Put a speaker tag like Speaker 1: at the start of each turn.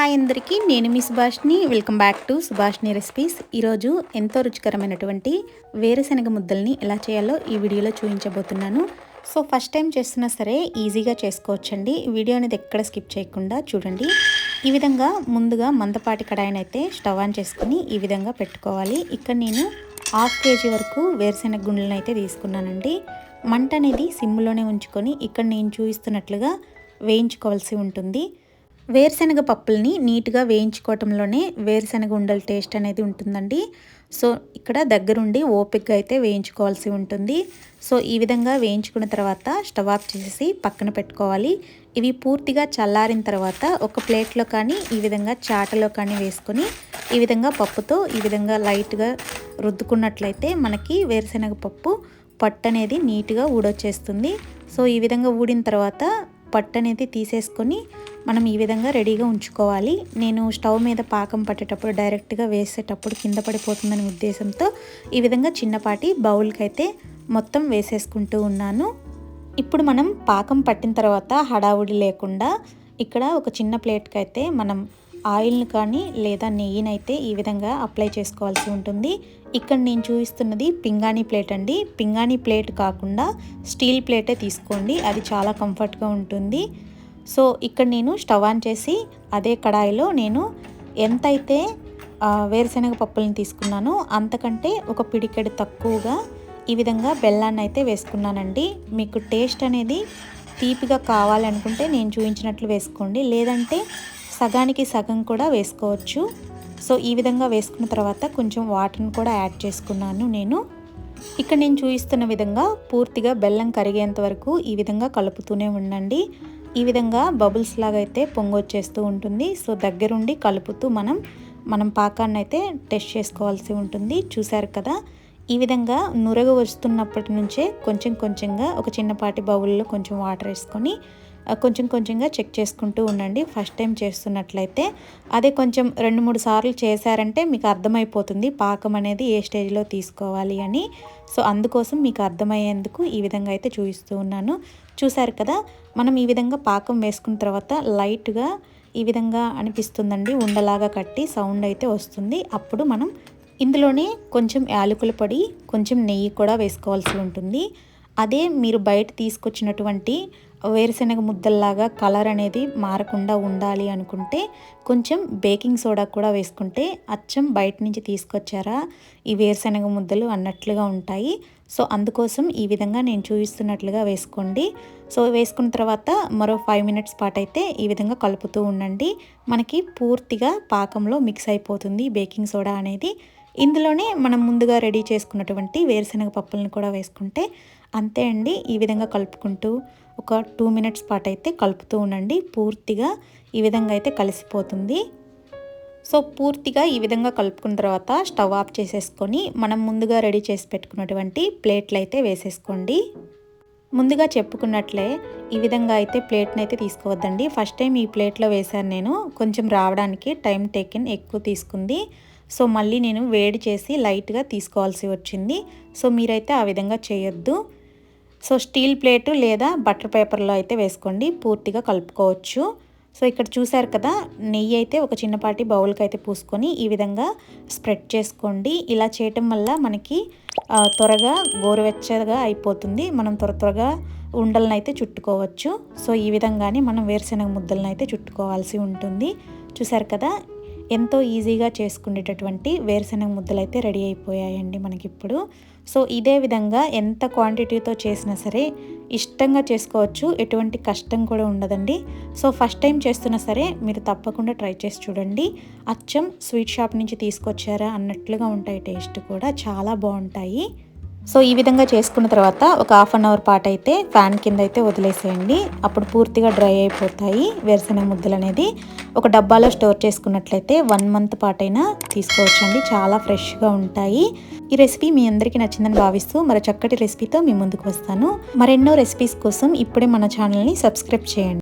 Speaker 1: Hi అందరికీ, నేను మీ Subhashini. Welcome back to Subhashini recipes. ఈరోజు ఎంతో రుచికరమైనటువంటి వేరుశనగ ముద్దల్ని ఎలా చేయాలో ఈ వీడియోలో చూపించబోతున్నాను. సో ఫస్ట్ టైం చేస్తున్నా సరే ఈజీగా చేసుకోవచ్చండి. వీడియో అనేది ఎక్కడ స్కిప్ చేయకుండా చూడండి. ఈ విధంగా ముందుగా మందపాటి కడాయినైతే స్టవ్ ఆన్ చేసుకుని ఈ విధంగా పెట్టుకోవాలి. ఇక్కడ నేను 1/2 kg వరకు వేరుశనగ గుండ్లను అయితే తీసుకున్నానండి. మంట అనేది సిమ్లోనే ఉంచుకొని ఇక్కడ నేను చూపిస్తున్నట్లుగా వేయించుకోవాల్సి ఉంటుంది. వేరుశనగ పప్పుల్ని నీట్గా వేయించుకోవటంలోనే వేరుశనగ ఉండల టేస్ట్ అనేది ఉంటుందండి. సో ఇక్కడ దగ్గరుండి ఓపికగా అయితే వేయించుకోవాల్సి ఉంటుంది. సో ఈ విధంగా వేయించుకున్న తర్వాత స్టవ్ ఆఫ్ చేసి పక్కన పెట్టుకోవాలి. ఇవి పూర్తిగా చల్లారిన తర్వాత ఒక ప్లేట్లో కానీ ఈ విధంగా చాటలో కానీ వేసుకొని ఈ విధంగా పప్పుతో ఈ విధంగా లైట్గా రుద్దుకున్నట్లయితే మనకి వేరుశనగ పప్పు పట్టు అనేది నీట్గా ఊడొచ్చేస్తుంది. సో ఈ విధంగా ఊడిన తర్వాత పట్టు అనేది తీసేసుకొని మనం ఈ విధంగా రెడీగా ఉంచుకోవాలి. నేను స్టవ్ మీద పాకం పట్టేటప్పుడు డైరెక్ట్గా వేసేటప్పుడు కింద పడిపోతుందనే ఉద్దేశంతో ఈ విధంగా చిన్నపాటి బౌల్కి అయితే మొత్తం వేసేసుకుంటూ ఉన్నాను. ఇప్పుడు మనం పాకం పట్టిన తర్వాత హడావుడి లేకుండా ఇక్కడ ఒక చిన్న ప్లేట్కి అయితే మనం ఆయిల్ని కానీ లేదా నెయ్యినైతే ఈ విధంగా అప్లై చేసుకోవాల్సి ఉంటుంది. ఇక్కడ నేను చూపిస్తున్నది పింగాణీ ప్లేట్ అండి. పింగాణీ ప్లేట్ కాకుండా స్టీల్ ప్లేటే తీసుకోండి, అది చాలా కంఫర్ట్గా ఉంటుంది. సో ఇక్కడ నేను స్టవ్ ఆన్ చేసి అదే కడాయిలో నేను ఎంతైతే వేరుశనగ పప్పులను తీసుకున్నానో అంతకంటే ఒక పిడికెడు తక్కువగా ఈ విధంగా బెల్లాన్ని అయితే వేసుకున్నానండి. మీకు టేస్ట్ అనేది తీపిగా కావాలనుకుంటే నేను చూపించినట్లు వేసుకోండి, లేదంటే సగానికి సగం కూడా వేసుకోవచ్చు. సో ఈ విధంగా వేసుకున్న తర్వాత కొంచెం వాటర్ని కూడా యాడ్ చేసుకున్నాను నేను. ఇక్కడ నేను చూపిస్తున్న విధంగా పూర్తిగా బెల్లం కరిగేంత వరకు ఈ విధంగా కలుపుతూనే ఉండండి. ఈ విధంగా బబుల్స్ లాగా అయితే పొంగొచ్చేస్తూ ఉంటుంది. సో దగ్గరుండి కలుపుతూ మనం పాకాన్ని అయితే టెస్ట్ చేసుకోవాల్సి ఉంటుంది. చూసారు కదా, ఈ విధంగా నురగ వస్తున్నప్పటి నుంచే కొంచెం కొంచెంగా ఒక చిన్నపాటి బౌల్లో కొంచెం వాటర్ వేసుకొని కొంచెం కొంచెంగా చెక్ చేసుకుంటూ ఉండండి. ఫస్ట్ టైం చేస్తున్నట్లయితే అదే కొంచెం 2-3 సార్లు చేశారంటే మీకు అర్థమైపోతుంది పాకం అనేది ఏ స్టేజ్లో తీసుకోవాలి అని. సో అందుకోసం మీకు అర్థమయ్యేందుకు ఈ విధంగా అయితే చూపిస్తూ ఉన్నాను. చూసారు కదా, మనం ఈ విధంగా పాకం వేసుకున్న తర్వాత లైట్గా ఈ విధంగా అనిపిస్తుందండి, ఉండలాగా కట్టి సౌండ్ అయితే వస్తుంది. అప్పుడు మనం ఇందులోనే కొంచెం యాలకుల పొడి, కొంచెం నెయ్యి కూడా వేసుకోవాల్సి ఉంటుంది. అదే మీరు బయట తీసుకొచ్చినటువంటి వేరుశనగ ముద్దల్లాగా కలర్ అనేది మారకుండా ఉండాలి అనుకుంటే కొంచెం బేకింగ్ సోడా కూడా వేసుకుంటే అచ్చం బయట నుంచి తీసుకొచ్చారా ఈ వేరుశనగ ముద్దలు అన్నట్లుగా ఉంటాయి. సో అందుకోసం ఈ విధంగా నేను చూపిస్తున్నట్లుగా వేసుకోండి. సో వేసుకున్న తర్వాత మరో 5 minutes పాటు అయితే ఈ విధంగా కలుపుతూ ఉండండి. మనకి పూర్తిగా పాకంలో మిక్స్ అయిపోతుంది బేకింగ్ సోడా అనేది. ఇందులోనే మనం ముందుగా రెడీ చేసుకున్నటువంటి వేరుశనగ పప్పులను కూడా వేసుకుంటే అంతే అండి. ఈ విధంగా కలుపుకుంటూ ఒక 2 minutes పాటు అయితే కలుపుతూ ఉండండి. పూర్తిగా ఈ విధంగా అయితే కలిసిపోతుంది. సో పూర్తిగా ఈ విధంగా కలుపుకున్న తర్వాత స్టవ్ ఆఫ్ చేసేసుకొని మనం ముందుగా రెడీ చేసి పెట్టుకున్నటువంటి ప్లేట్లు అయితే వేసేసుకోండి. ముందుగా చెప్పుకున్నట్లే ఈ విధంగా అయితే ప్లేట్ని అయితే తీసుకోవద్దండి. ఫస్ట్ టైం ఈ ప్లేట్లో వేశాను నేను, కొంచెం రావడానికి టైం టేకెన్ ఎక్కువ తీసుకుంది. సో మళ్ళీ నేను వేడి చేసి లైట్గా తీసుకోవాల్సి వచ్చింది. సో మీరైతే ఆ విధంగా చేయొద్దు. సో స్టీల్ ప్లేటు లేదా బటర్ పేపర్లో అయితే వేసుకోండి, పూర్తిగా కలుపుకోవచ్చు. సో ఇక్కడ చూసారు కదా, నెయ్యి అయితే ఒక చిన్నపాటి బౌల్కి అయితే పూసుకొని ఈ విధంగా స్ప్రెడ్ చేసుకోండి. ఇలా చేయటం వల్ల మనకి త్వరగా గోరువెచ్చగా అయిపోతుంది. మనం త్వరగా ఉండలను అయితే చుట్టుకోవచ్చు. సో ఈ విధంగానే మనం వేరుశనగ ముద్దలను అయితే చుట్టుకోవాల్సి ఉంటుంది. చూసారు కదా, ఎంతో ఈజీగా చేసుకునేటటువంటి వేరుశనగ ముద్దలు అయితే రెడీ అయిపోయాయండి మనకిప్పుడు. సో ఇదే విధంగా ఎంత క్వాంటిటీతో చేసినా సరే ఇష్టంగా చేసుకోవచ్చు, ఎటువంటి కష్టం కూడా ఉండదండి. సో ఫస్ట్ టైం చేస్తున్నా సరే మీరు తప్పకుండా ట్రై చేసి చూడండి. అచ్చం స్వీట్ షాప్ నుంచి తీసుకొచ్చారా అన్నట్లుగా ఉంటాయి, టేస్ట్ కూడా చాలా బాగుంటాయి. సో ఈ విధంగా చేసుకున్న తర్వాత ఒక 1/2 hour పాటు అయితే ఫ్యాన్ కింద అయితే వదిలేసేయండి. అప్పుడు పూర్తిగా డ్రై అయిపోతాయి వేరుశనగ ముద్దలు అనేది. ఒక డబ్బాలో స్టోర్ చేసుకున్నట్లయితే 1 month పాటైనా తీసుకోవచ్చండి, చాలా ఫ్రెష్గా ఉంటాయి. ఈ రెసిపీ మీ అందరికీ నచ్చిందని భావిస్తూ మరో చక్కటి రెసిపీతో మీ ముందుకు వస్తాను. మరెన్నో రెసిపీస్ కోసం ఇప్పుడే మన ఛానల్ని సబ్స్క్రైబ్ చేయండి.